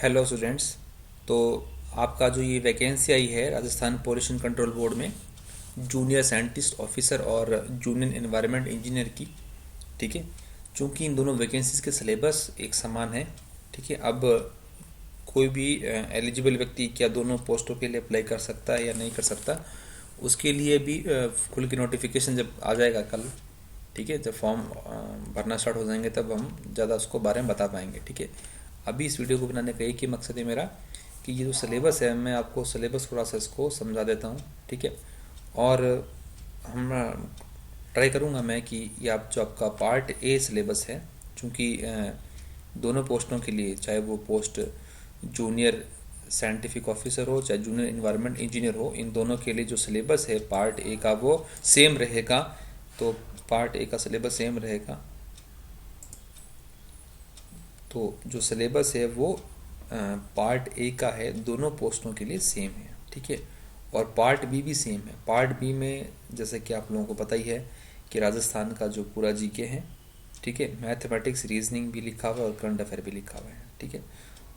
Hello students. तो आपका जो ये वैकेंसी आई है राजस्थान पोल्यूशन कंट्रोल बोर्ड में जूनियर साइंटिस्ट ऑफिसर और जूनियर एनवायरनमेंट इंजीनियर की, ठीक है। चूंकि इन दोनों वैकेंसीज के सिलेबस एक समान है, ठीक है। अब कोई भी एलिजिबल व्यक्ति क्या दोनों पोस्टों के लिए अप्लाई कर सकता है या नहीं कर सकता, उसके लिए भी खुल के नोटिफिकेशन जब आ जाएगा कल, ठीक है, जब फॉर्म भरना स्टार्ट हो जाएंगे तब हम ज़्यादा उसको बारे में बता पाएंगे, ठीक है। अभी इस वीडियो को बनाने का एक ही मकसद है मेरा कि ये जो सिलेबस है मैं आपको सिलेबस थोड़ा सा इसको समझा देता हूँ, ठीक है। और हम ट्राई करूँगा मैं कि ये आप जो आपका पार्ट ए सिलेबस है, चूँकि दोनों पोस्टों के लिए, चाहे वो पोस्ट जूनियर साइंटिफिक ऑफिसर हो चाहे जूनियर इन्वायरमेंट इंजीनियर हो, इन दोनों के लिए जो सिलेबस है पार्ट ए का वो सेम रहेगा। तो पार्ट ए का सिलेबस सेम रहेगा। तो जो सिलेबस है वो पार्ट ए का है, दोनों पोस्टों के लिए सेम है, ठीक है। और पार्ट बी भी सेम है। पार्ट बी में जैसे कि आप लोगों को पता ही है कि राजस्थान का जो पूरा जीके है, ठीक है, मैथमेटिक्स रीजनिंग भी लिखा हुआ है और करंट अफेयर भी लिखा हुआ है, ठीक है।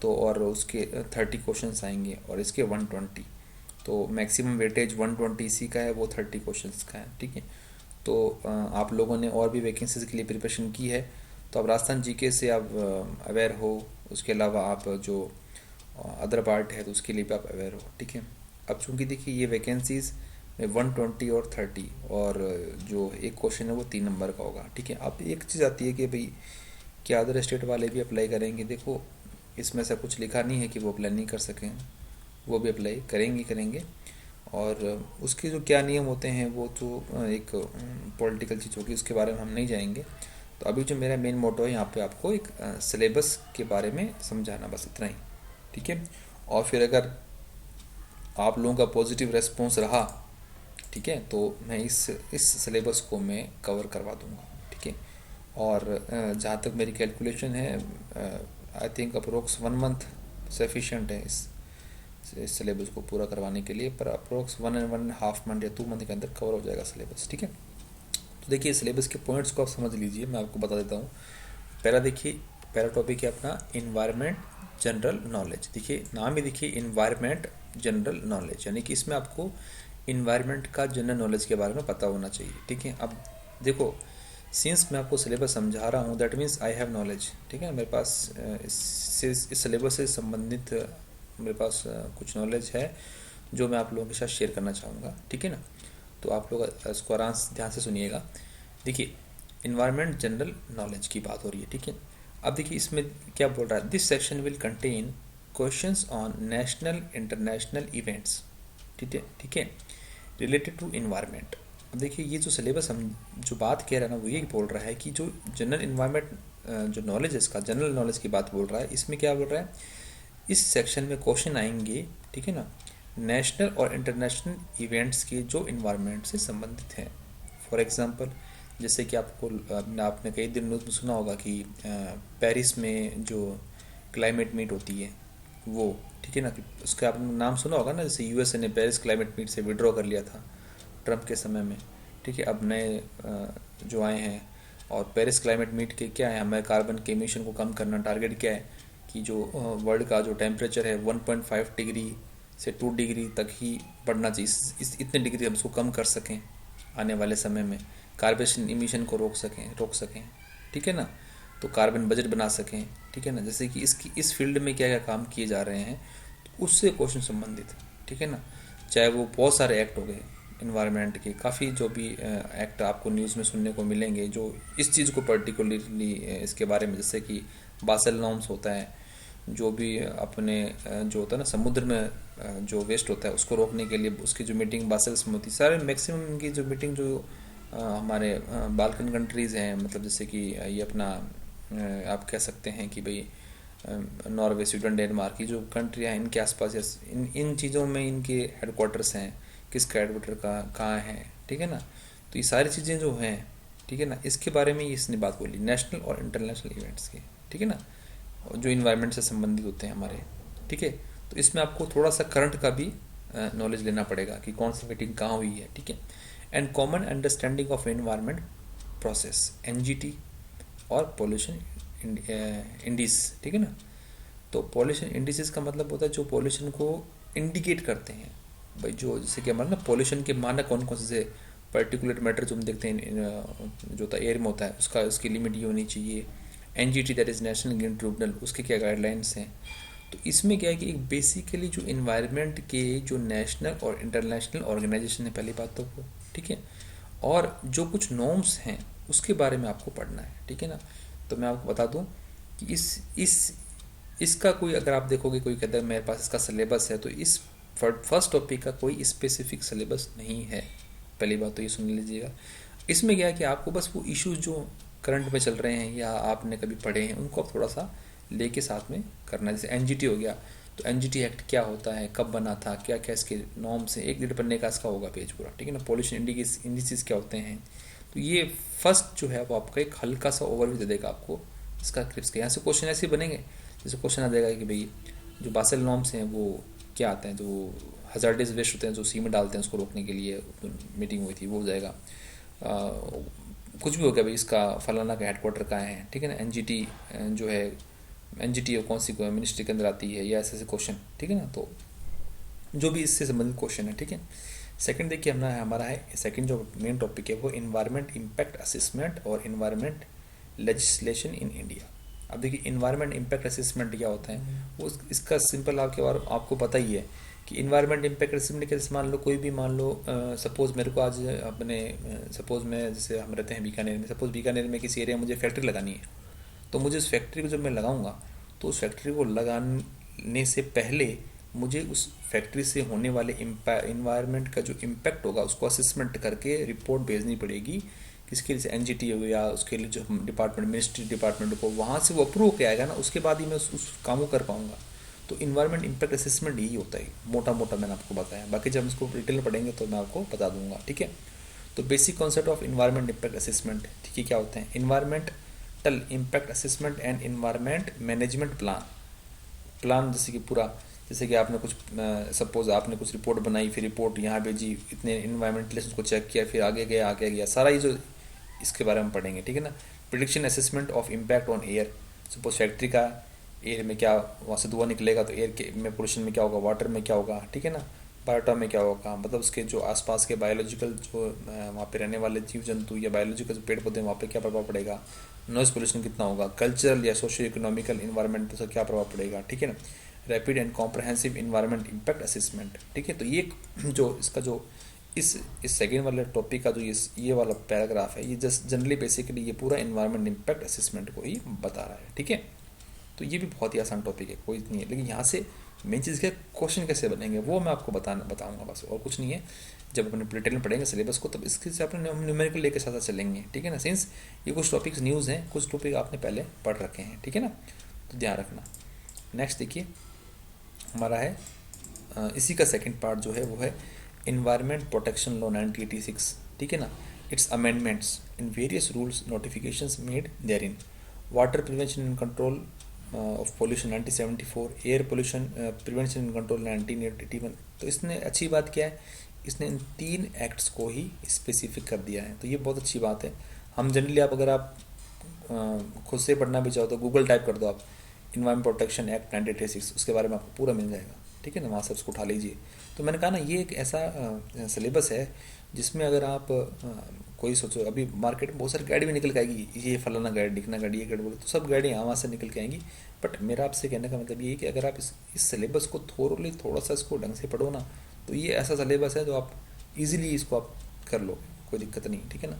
तो और उसके 30 क्वेश्चंस आएंगे और इसके 120। तो मैक्सिमम वेटेज 120 इसी का है, वो 30 क्वेश्चंस का है, ठीक है। तो आप लोगों ने और भी वैकेंसीज के लिए प्रिपरेशन की है, तो आप राजस्थान जीके से आप अवेयर हो। उसके अलावा आप जो अदर पार्ट है तो उसके लिए भी आप अवेयर हो, ठीक है। अब चूंकि देखिए ये वैकेंसीज में 120 और 30, और जो एक क्वेश्चन है वो 3 नंबर का होगा, ठीक है। अब एक चीज़ आती है कि भाई क्या अदर स्टेट वाले भी अप्लाई करेंगे। देखो इसमें से कुछ लिखा नहीं है कि वो अप्लाई नहीं कर सकें, वो भी अप्लाई करेंगे करेंगे। और उसके जो क्या नियम होते हैं वो तो एक पॉलिटिकल चीज़ होगी, उसके बारे में हम नहीं जाएंगे। तो अभी जो मेरा मेन मोटो है यहाँ पे आपको एक सिलेबस के बारे में समझाना, बस इतना ही, ठीक है। और फिर अगर आप लोगों का पॉजिटिव रेस्पॉन्स रहा, ठीक है, तो मैं इस सिलेबस को मैं कवर करवा दूंगा, ठीक है। और जहाँ तक मेरी कैलकुलेशन है, I think approx 1 month sufficient है इस सिलेबस को पूरा करवाने के लिए। पर अप्रोक्स 1.5 मंथ या 2 मंथ के अंदर कवर हो जाएगा सिलेबस, ठीक है। तो देखिए सिलेबस के पॉइंट्स को आप समझ लीजिए, मैं आपको बता देता हूँ। पहला देखिए, पहला टॉपिक है अपना इन्वायरमेंट जनरल नॉलेज। देखिए नाम ही देखिए इन्वायरमेंट जनरल नॉलेज, यानी कि इसमें आपको इन्वायरमेंट का जनरल नॉलेज के बारे में पता होना चाहिए, ठीक है। अब देखो सिंस मैं आपको सिलेबस समझा रहा हूँ that means I have knowledge, ठीक है। मेरे पास इस सिलेबस से संबंधित मेरे पास कुछ नॉलेज है जो मैं आप लोगों के साथ शेयर करना चाहूँगा, ठीक है ना। तो आप लोग इसको आराम से ध्यान से सुनिएगा। देखिए इन्वायरमेंट जनरल नॉलेज की बात हो रही है, ठीक है। अब देखिए इसमें क्या बोल रहा है, this section will contain questions on national international events, ठीक है, ठीक है, रिलेटेड टू इन्वायरमेंट। अब देखिए ये जो सिलेबस हम जो बात कह रहे हैं ना वो ये बोल रहा है कि जो जनरल इन्वायरमेंट जो नॉलेज है, इसका जनरल नॉलेज की बात बोल रहा है। इसमें क्या बोल रहा है, इस सेक्शन में क्वेश्चन आएंगे, ठीक है ना, नेशनल और इंटरनेशनल इवेंट्स के जो इन्वायरमेंट से संबंधित हैं। फॉर एग्जांपल जैसे कि आपने कई दिन न्यूज़ में सुना होगा कि पेरिस में जो क्लाइमेट मीट होती है वो, ठीक है ना, उसका आपने नाम सुना होगा ना। जैसे यूएसए ने पेरिस क्लाइमेट मीट से विड्रॉ कर लिया था ट्रम्प के समय में, ठीक है। अब नए जो आए हैं, और पेरिस क्लाइमेट मीट के क्या है, हमें कार्बन के एमिशन को कम करना, टारगेट क्या है कि जो वर्ल्ड का जो टेम्परेचर है 1.5 डिग्री से 2 डिग्री तक ही बढ़ना चाहिए। इतने डिग्री हम इसको कम कर सकें आने वाले समय में, कार्बन इमिशन को रोक सकें, ठीक है ना। तो कार्बन बजट बना सकें, ठीक है ना। जैसे कि इस फील्ड में क्या क्या काम किए जा रहे हैं, तो उससे क्वेश्चन संबंधित, ठीक है ना। चाहे वो बहुत सारे एक्ट हो गए इन्वायरमेंट के, काफ़ी जो भी एक्ट आपको न्यूज़ में सुनने को मिलेंगे जो इस चीज़ को पर्टिकुलरली इसके बारे में, जैसे कि बासल नॉर्म्स होता है, जो भी अपने जो होता है ना समुद्र में जो वेस्ट होता है उसको रोकने के लिए उसकी जो मीटिंग बासल्स में होती है, सारे मैक्सिमम की जो मीटिंग जो हमारे बाल्कन कंट्रीज़ हैं, मतलब जैसे कि ये अपना आप कह सकते हैं कि भाई नॉर्वे, स्वीडन, डेनमार्क की जो कंट्री हैं इनके आसपास इन इन चीज़ों में इनके हेडक्वार्टर्स हैं, किसका हेडक्वार्टर कहाँ है, ठीक है ना। तो ये सारी चीज़ें जो हैं, ठीक है ना, इसके बारे में इसने बात बोली, नेशनल और इंटरनेशनल इवेंट्स की, ठीक है ना, जो इन्वायरमेंट से संबंधित होते हैं हमारे, ठीक है। तो इसमें आपको थोड़ा सा करंट का भी नॉलेज लेना पड़ेगा कि कौन सी मीटिंग कहाँ हुई है, ठीक है। And common understanding of environment process, NGT और पोल्यूशन इंडीज, ठीक है ना। तो पॉल्यूशन इंडिसेस का मतलब होता है जो पॉल्यूशन को इंडिकेट करते हैं भाई, जो जैसे कि हमारा ना पॉल्यूशन के मानक कौन कौन से पर्टिकुलेट मैटर जो हम देखते हैं जो होता है एयर में होता है, उसका उसकी लिमिट ये होनी चाहिए। NGT that is national green tribunal, उसके क्या गाइडलाइंस हैं। तो इसमें क्या है कि एक बेसिकली जो इन्वायरमेंट के जो नेशनल और इंटरनेशनल ऑर्गेनाइजेशन है, पहली बात तो वो, ठीक है, और जो कुछ नॉर्म्स हैं उसके बारे में आपको पढ़ना है, ठीक है ना। तो मैं आपको बता दूं कि इस इसका कोई, अगर आप देखोगे कोई कहता है मेरे पास इसका सिलेबस है, तो इस फर्स्ट टॉपिक का कोई स्पेसिफिक सिलेबस नहीं है, पहली बात तो ये सुन लीजिएगा। इसमें क्या है कि आपको बस वो इश्यूज जो करंट में चल रहे हैं या आपने कभी पढ़े हैं उनको आप थोड़ा सा लेके साथ में करना है। जैसे एनजीटी हो गया, तो एनजीटी एक्ट क्या होता है, कब बना था, क्या क्या इसके नॉर्म्स हैं, 1 डेढ़ पन्ने का इसका होगा पेज पूरा, ठीक है ना। पॉल्यूशन इंडिसेस क्या होते हैं, तो ये फर्स्ट जो है वो आपका एक हल्का सा ओवरव्यू दे देगा आपको इसका क्लिप्स के। यहाँ से क्वेश्चन ऐसे बनेंगे, जैसे क्वेश्चन आ जाएगा कि भाई जो बासेल नॉर्म्स हैं वो क्या आते हैं, जो हजार्डस वेस्ट होते हैं जो सी में डालते हैं उसको रोकने के लिए मीटिंग हुई थी, वो हो जाएगा। कुछ भी हो गया भाई, इसका फलाना का हेडक्वार्टर कहाँ है, ठीक है ना। एनजीटी जो है, एनजीटी कौन सी मिनिस्ट्री के अंदर आती है, या ऐसे ऐसे क्वेश्चन, ठीक है ना। तो जो भी इससे संबंधित क्वेश्चन है, ठीक है। सेकंड देखिए हमारा है सेकंड जो मेन टॉपिक है वो इन्वायरमेंट इम्पैक्ट असेसमेंट और इन्वायरमेंट लेजिस्लेशन इन इंडिया। अब देखिए इन्वायरमेंट इम्पैक्ट असेसमेंट क्या होता है, वो इसका सिंपल आपको पता ही है कि इन्वायरमेंट इम्पैक्ट असेसमेंट के, मान लो कोई भी, मान लो सपोज मेरे को आज अपने सपोज मैं, जैसे हम रहते हैं बीकानेर में, सपोज बीकानेर में किसी एरिया में मुझे फैक्ट्री लगानी है, तो मुझे उस फैक्ट्री को जब मैं लगाऊंगा तो उस फैक्ट्री को लगाने से पहले मुझे उस फैक्ट्री से होने वाले इन्वायरमेंट का जो इम्पैक्ट होगा उसको असेसमेंट करके रिपोर्ट भेजनी पड़ेगी किसके लिए, एनजीटी हो या उसके लिए जो डिपार्टमेंट, मिनिस्ट्री डिपार्टमेंट को, वहाँ से वो अप्रूव किया आएगा ना, उसके बाद ही मैं उस काम को कर पाऊंगा। तो इन्वायरमेंट इम्पैक्ट असेसमेंट यही होता है, मोटा मोटा मैंने आपको बताया, बाकी जब इसको डिटेल में पढ़ेंगे तो मैं आपको बता दूंगा, ठीक है। तो basic concept of environment impact assessment, ठीक है, क्या होते हैं environmental impact assessment and environment management plan जैसे कि पूरा, जैसे कि आपने कुछ सपोज आपने कुछ रिपोर्ट बनाई, फिर रिपोर्ट यहाँ भेजी, इतने इन्वायरमेंटलिस्ट को चेक किया, फिर आगे गया सारा ये जो इसके बारे में पढ़ेंगे, ठीक है ना। Prediction assessment of impact on air, suppose factory का एयर में क्या वहाँ से धुआं निकलेगा तो एयर के में पोल्यूशन में क्या होगा, वाटर में क्या होगा, ठीक है ना, बायोटा में क्या होगा, मतलब उसके जो आसपास के बायोलॉजिकल जो वहाँ पे रहने वाले जीव जंतु या बायोलॉजिकल जो पेड़ पौधे वहाँ पे क्या प्रभाव पड़ेगा, नॉइज पोल्यूशन कितना होगा, कल्चरल या सोशियो इकोनॉमिकल इन्वायरमेंट से क्या प्रभाव पड़ेगा, ठीक है ना। Rapid and comprehensive environment impact assessment, ठीक है। तो ये जो इसका जो इस सेकेंड वाले टॉपिक का जो ये वाला पैराग्राफ है, ये जस्ट जनरली बेसिकली ये पूरा इन्वायरमेंट इम्पैक्ट असेसमेंट को ही बता रहा है, ठीक है। तो ये भी बहुत ही आसान टॉपिक है, कोई नहीं है, लेकिन यहाँ से मेन चीज़ क्या, क्वेश्चन कैसे बनेंगे वो मैं आपको बताऊंगा बस, और कुछ नहीं है। जब अपने डिटेल में पढ़ेंगे सिलेबस को तब इसके से अपने न्यूमेरिकल लेके साथ चलेंगे, ठीक है ना। सिंस ये कुछ टॉपिक्स न्यूज़ हैं, कुछ टॉपिक आपने पहले पढ़ रखे हैं, ठीक है ना, तो ध्यान रखना। नेक्स्ट देखिए हमारा है इसी का सेकंड पार्ट जो है वो है इन्वायरमेंट प्रोटेक्शन लॉ 1986, ठीक है ना, its amendments in various rules notifications made therein, water prevention and control of pollution 1974, air pollution prevention and control 1981। तो इसने अच्छी बात क्या है, इसने इन 3 एक्ट्स को ही स्पेसिफिक कर दिया है, तो ये बहुत अच्छी बात है। हम जनरली अगर आप खुद से पढ़ना भी चाहो तो गूगल टाइप कर दो आप इन्वायरमेंट प्रोटेक्शन एक्ट 1986, उसके बारे में आपको पूरा मिल जाएगा, ठीक है ना, वहाँ से उसको उठा लीजिए। तो मैंने कहा ना ये एक ऐसा सिलेबस है जिसमें अगर आप कोई सोचो, अभी मार्केट में बहुत सारी गाड़ी भी निकल के आएगी, ये फलाना गाड़ी, दिखना गाड़ी, ये गाड़ी बोले तो सब गाड़ियाँ वहाँ से निकल के आएंगी। बट मेरा आपसे कहने का मतलब ये है कि अगर आप इस सिलेबस को थोड़ा सा इसको ढंग से पढ़ो ना, तो ये ऐसा सिलेबस है जो आप इजीली इसको आप कर लो, कोई दिक्कत नहीं, ठीक है ना।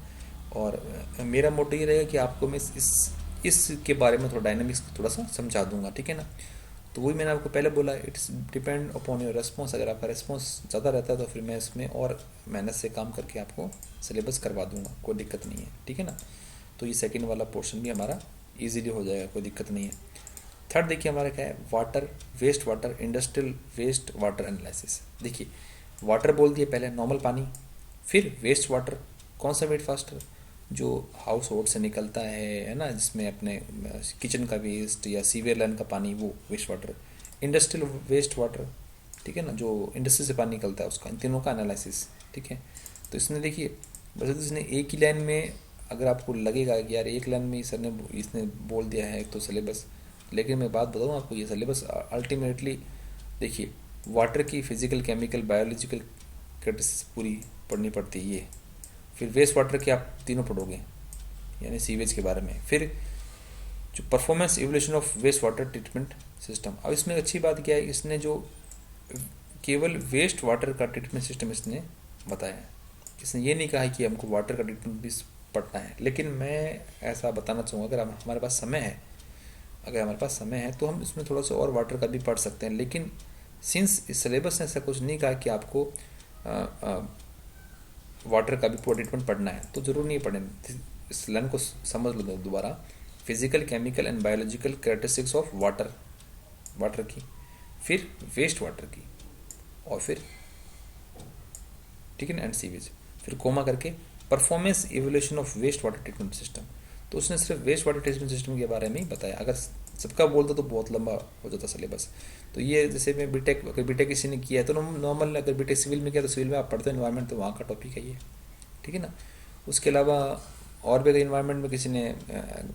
और मेरा मोटो ये रहेगा कि आपको मैं इसके बारे में थोड़ा डायनामिक्स थोड़ा सा समझा दूंगा, ठीक है ना। तो वही मैंने आपको पहले बोला, it's depend upon your response. अगर आपका रेस्पॉन्स ज़्यादा रहता है तो फिर मैं इसमें और मेहनत से काम करके आपको सिलेबस करवा दूंगा, कोई दिक्कत नहीं है, ठीक है ना। तो ये सेकंड वाला पोर्शन भी हमारा इजीली हो जाएगा, कोई दिक्कत नहीं है। थर्ड देखिए हमारा क्या है, water waste water industrial waste water analysis. देखिए वाटर बोल दिए पहले, नॉर्मल पानी, फिर वेस्ट वाटर, कौन सा वेस्ट फास्टर, जो हाउस होल्ड से निकलता है ना, जिसमें अपने किचन का वेस्ट या सीवर लाइन का पानी, वो waste water. Industrial waste water, ठीक है ना, जो इंडस्ट्री से पानी निकलता है उसका, इन तीनों का एनालिसिस, ठीक है। तो इसने देखिए वैसे तो इसने एक ही लाइन में, अगर आपको लगेगा कि यार एक लाइन में सर ने इसने बोल दिया है एक तो सिलेबस, लेकिन मैं बात बताऊँ आपको, ये सिलेबस अल्टीमेटली देखिए, वाटर की फिजिकल, केमिकल, बायोलॉजिकल कैरेक्टरिस्टिक्स पूरी पढ़नी पड़ती है ये। फिर वेस्ट वाटर के आप तीनों पढ़ोगे, यानी सीवेज के बारे में। फिर जो performance evolution of waste water treatment system. अब इसमें अच्छी बात क्या है, इसने जो केवल वेस्ट वाटर का ट्रीटमेंट सिस्टम इसने बताया है, इसने ये नहीं कहा है कि हमको वाटर का ट्रीटमेंट भी पढ़ना है। लेकिन मैं ऐसा बताना चाहूँगा, अगर हमारे पास समय है, अगर हमारे पास समय है तो हम इसमें थोड़ा सा और वाटर का भी पढ़ सकते हैं। लेकिन सिंस इस सिलेबस ने ऐसा कुछ नहीं कहा कि आपको वाटर का भी पूरा ट्रीटमेंट पढ़ना है, तो ज़रूर नहीं पढ़ें। इस लाइन को समझ लो दोबारा, physical, chemical and biological characteristics of water, water की, फिर वेस्ट वाटर की, और फिर ठीक है ना, एंड सीवेज, फिर कोमा करके performance evolution of waste water treatment system. तो उसने सिर्फ वेस्ट वाटर ट्रीटमेंट सिस्टम के बारे में ही बताया। अगर सबका बोलता तो बहुत लंबा हो जाता सिलेबस। तो ये जैसे मैं बीटेक, अगर बीटेक किसी ने किया है तो नॉर्मल, अगर बीटेक सिविल में किया तो सिविल में आप पढ़ते हो इन्वायरमेंट, तो वहाँ का टॉपिक है ये, ठीक है ना। उसके अलावा और भी अगर इन्वायरमेंट में किसी ने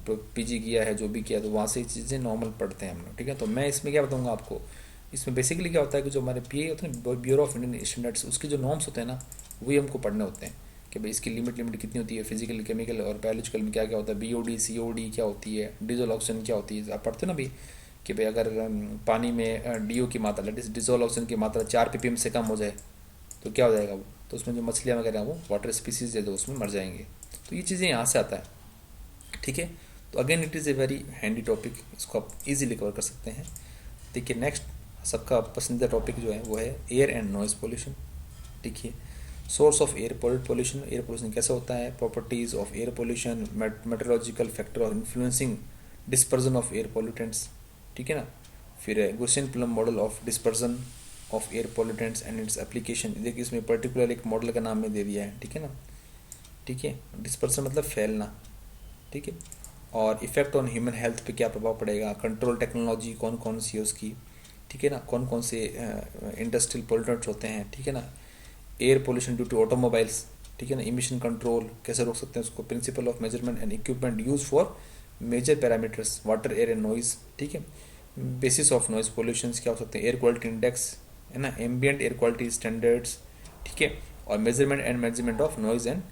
पीजी किया है, जो भी किया, तो वहाँ से चीज़ें नॉर्मल पढ़ते हैं हम लोग, ठीक है। तो मैं इसमें क्या बताऊँगा आपको, इसमें बेसिकली क्या होता है कि जो हमारे पीए होते हैं, ब्यूरो ऑफ इंडियन स्टैंडर्ड्स, उसके जो नॉर्म्स होते हैं ना, वही हमको पढ़ने होते हैं कि भाई इसकी लिमिट कितनी होती है, फिजिकल, केमिकल और बायोलॉजिकल में क्या क्या होता है, बीओडी, सीओडी क्या होती है, डिजोल ऑक्सीजन क्या होती है। आप पढ़ते हो ना भाई कि भाई अगर पानी में डीओ की मात्रा, डिजोल ऑक्सीजन की मात्रा 4 ppm से कम हो जाए तो क्या हो जाएगा वो, तो उसमें जो मछलियाँ वगैरह वो वाटर स्पीसीज है जो उसमें मर जाएंगे। तो ये चीज़ें यहाँ से आता है, ठीक है। तो again it is a very handy topic, इसको आप इजीली कवर कर सकते हैं। देखिए नेक्स्ट सबका पसंदीदा टॉपिक जो है वो है एयर एंड नॉइज़ पोल्यूशन। देखिए source of air pollution, air pollution कैसे होता है, properties of air pollution, meteorological factor of influencing dispersion of air pollutants, ठीक है ना। फिर Gaussian plume model of dispersion of air pollutants and its application. देखिए इसमें पर्टिकुलर एक मॉडल का नाम में दे दिया है, ठीक है ना, ठीक है। डिस्पर्सन मतलब फैलना, ठीक है। और इफेक्ट ऑन ह्यूमन हेल्थ पे क्या प्रभाव पड़ेगा, कंट्रोल टेक्नोलॉजी कौन कौन सी है उसकी, ठीक है ना, कौन कौन से इंडस्ट्रियल पोल्यूटेंट्स होते हैं, ठीक है ना। Air pollution due to automobiles, ठीक है ना। इमिशन कंट्रोल कैसे रोक सकते हैं उसको, principle of measurement and equipment use for major parameters, water, air and noise, ठीक है। बेसिस ऑफ नॉइज पोल्यूशन क्या हो सकते हैं, एयर क्वालिटी इंडेक्स है ना, एम्बियंट एयर क्वालिटी स्टैंडर्ड्स, ठीक है। और measurement and management of noise and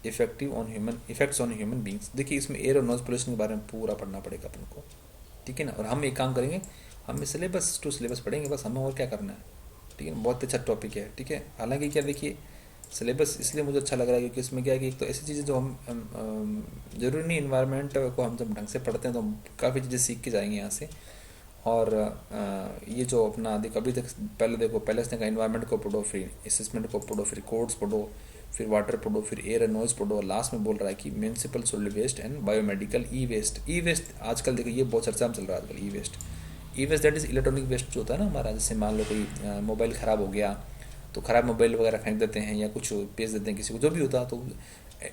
effective on human effects on human beings. देखिए इसमें एयर और नॉइज पोल्यूशन के बारे में पूरा पढ़ना पड़ेगा अपन को, ठीक है ना। और हम एक काम करेंगे, हम सिलेबस टू सिलेबस पढ़ेंगे, बस हमें और क्या करना है, ठीक है। बहुत अच्छा टॉपिक है, ठीक है। हालांकि क्या देखिए सिलेबस इसलिए मुझे अच्छा लग रहा है क्योंकि इसमें क्या है कि एक तो ऐसी चीज़ें जो हम ज़रूरी नहीं, इन्वायरमेंट को हम जब ढंग से पढ़ते हैं तो हम काफ़ी चीज़ें सीख के जाएंगे यहाँ से। और ये जो अपना देखो अभी तक पहले से इन्वायरमेंट को पढ़ो, फिर असेसमेंट को पढ़ो, फिर कोड्स पढ़ो, फिर वाटर पढ़ो, फिर एयर एंड नॉइज पढ़ो, लास्ट में बोल रहा है कि municipal solid waste and biomedical e waste आजकल देखो ये बहुत चर्चा में चल रहा है आजकल। E waste that is electronic waste जो होता है ना हमारा, जैसे मान लो कोई मोबाइल ख़राब हो गया तो ख़राब मोबाइल वगैरह फेंक देते हैं या कुछ बेच देते हैं किसी को, जो भी होता है। तो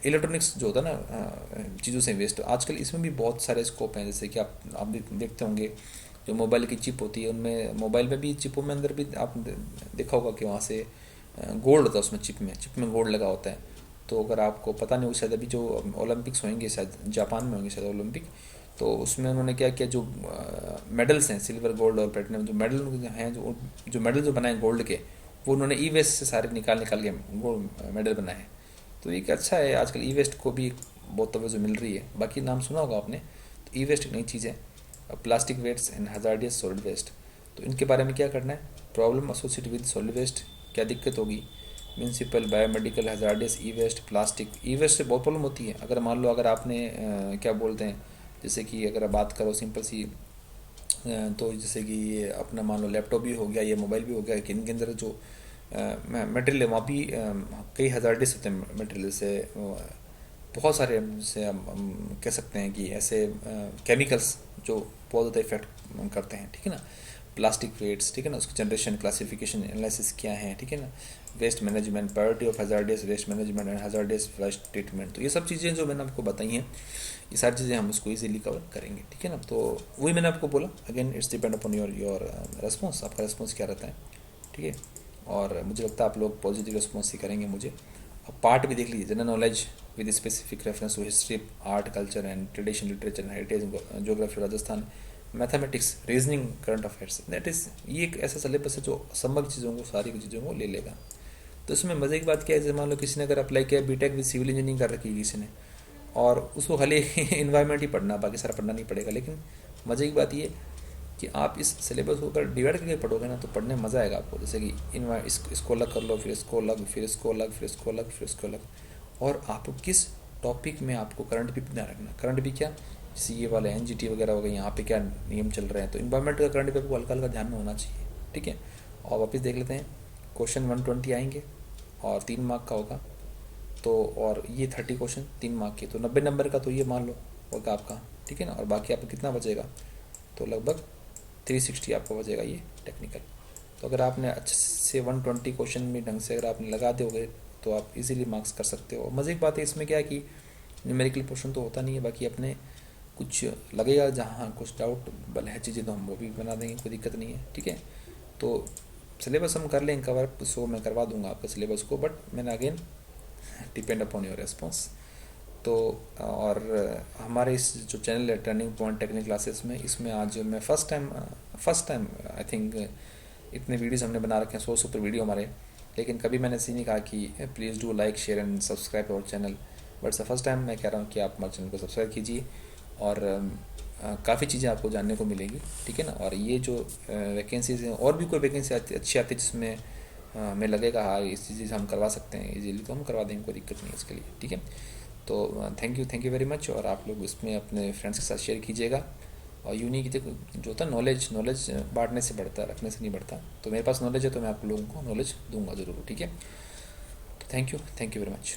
इलेक्ट्रॉनिक्स जो होता है ना चीज़ों से वेस्ट, आजकल इसमें भी बहुत सारे स्कोप हैं। जैसे कि आप देखते होंगे जो मोबाइल की चिप होती है, उनमें मोबाइल में भी चिपों में अंदर भी आप देखा होगा कि वहाँ से गोल्ड होता है उसमें, चिप में गोल्ड लगा होता है। तो अगर आपको पता नहीं हो, शायद अभी जो ओलंपिक्स होंगे शायद जापान में होंगे शायद ओलंपिक, तो उसमें उन्होंने क्या किया, जो मेडल्स हैं सिल्वर, गोल्ड और प्लेटिनम, जो मेडल हैं, जो मेडल जो बनाए गोल्ड के, वो उन्होंने ई वेस्ट से सारे निकाल के गोल्ड मेडल बनाए हैं। तो एक अच्छा है, आजकल ई वेस्ट को भी बहुत तवज्जो मिल रही है। बाकी नाम सुना होगा आपने, तो ई वेस्ट एक नई चीज़ है। Plastic waste and hazardous solid waste, तो इनके बारे में क्या करना है, problem associate with solid waste, क्या दिक्कत होगी, municipal, biomedical, hazardous, e waste, plastic. E waste से बहुत प्रॉब्लम होती है। अगर मान लो अगर आपने क्या बोलते हैं, जैसे कि अगर आप बात करो सिंपल सी, तो जैसे कि ये अपना मान लो लैपटॉप भी हो गया, ये मोबाइल भी हो गया, कि इनके अंदर जो मटेरियल है वहाँ भी कई हजार्डियस होते हैं मटेरियल से, बहुत सारे जैसे हम कह सकते हैं कि ऐसे केमिकल्स जो बहुत ज़्यादा इफेक्ट करते हैं, ठीक है ना। प्लास्टिक वेट्स, ठीक है ना, उसकी जनरेशन, क्लासिफिकेशन, एनालिसिस क्या है, ठीक है ना। Waste management, priority of hazardous waste management and hazardous waste treatment. तो ये सब चीज़ें जो मैंने आपको बताई हैं, ये सारी चीज़ें हम उसको इजीली कवर करेंगे, ठीक है ना। तो वही मैंने आपको बोला, again it's depend upon your response, आपका रेस्पॉन्स क्या रहता है, ठीक है। और मुझे लगता है आप लोग पॉजिटिव रेस्पॉन्स ही करेंगे मुझे। अब पार्ट भी देख लीजिए, general knowledge with specific reference to history, art, culture and tradition, literature and heritage, geography, Rajasthan, mathematics, reasoning, current affairs, that is ये एक ऐसा सिलेबस है जो असंभव चीज़ों को, सारी चीज़ों को ले लेगा। तो इसमें मज़े की बात क्या है, जैसे मान लो किसी ने अगर अप्लाई किया बीटेक विद सिविल इंजीनियरिंग कर रखी है किसी ने, और उसको खाली इन्वायरमेंट ही पढ़ना, बाकी सारा पढ़ना नहीं पड़ेगा। लेकिन मज़े की बात ये कि आप इस सिलेबस को अगर डिवाइड करके पढ़ोगे ना तो पढ़ने में मज़ा आएगा आपको। जैसे कि इसको अलग कर लो, फिर इसको अलग, फिर इसको अलग, फिर इसको अलग, फिर इसको अलग। और आपको किस टॉपिक में आपको करंट भी ध्यान रखना, करंट भी क्या, जैसे ये वाले एनजीटी वगैरह हो गए, यहाँ पे क्या नियम चल रहे हैं, तो इन्वायरमेंट का करंट भी आपको हल्का हल्का ध्यान में होना चाहिए। ठीक है, और वापस देख लेते हैं, क्वेश्चन 120 आएंगे और 3 मार्क का होगा। तो और ये 30 क्वेश्चन 3 मार्क के, तो 90 नंबर का तो ये मान लो होगा आपका। ठीक है ना, और बाकी आपको कितना बचेगा, तो लगभग 360 आपको बचेगा ये टेक्निकल। तो अगर आपने अच्छे से 120 क्वेश्चन भी ढंग से अगर आपने लगा दोगे तो आप इजीली मार्क्स कर सकते हो। मज़े की बात है इसमें क्या है कि न्यूमेरिकल पोर्शन तो होता नहीं है, बाकी अपने कुछ लगेगा जहाँ कुछ डाउट बल है चीज़ें तो हम वो भी बना देंगे, कोई दिक्कत नहीं है। ठीक है, तो सिलेबस हम कर लेंगे कवर, सो मैं करवा दूंगा आपके सिलेबस को, बट मैंने again depend upon your response. तो और हमारे इस जो चैनल है टर्निंग पॉइंट टेक्निकल क्लासेस में, इसमें आज मैं फर्स्ट टाइम आई थिंक इतने वीडियोस हमने बना रखे हैं, 100 से ऊपर वीडियो हमारे, लेकिन कभी मैंने ऐसे नहीं कहा कि please do like share and subscribe our channel, but first time मैं कह रहा हूँ कि आप हमारे चैनल को सब्सक्राइब कीजिए और काफ़ी चीज़ें आपको जानने को मिलेंगी। ठीक है ना, और ये जो वैकेंसीज हैं, और भी कोई वैकेंसी अच्छी आती है जिसमें हमें लगेगा हाँ इस चीज़ हम करवा सकते हैं इजीली, तो हम करवा देंगे, कोई दिक्कत नहीं है इसके लिए। ठीक है, तो थैंक यू वेरी मच, और आप लोग इसमें अपने फ्रेंड्स के साथ शेयर कीजिएगा। और यूँ नहीं कि देखो जो होता है नॉलेज बांटने से बढ़ता है, रखने से नहीं बढ़ता। तो मेरे पास नॉलेज है तो मैं आप लोगों को नॉलेज दूंगा ज़रूर। ठीक है, तो थैंक यू वेरी मच।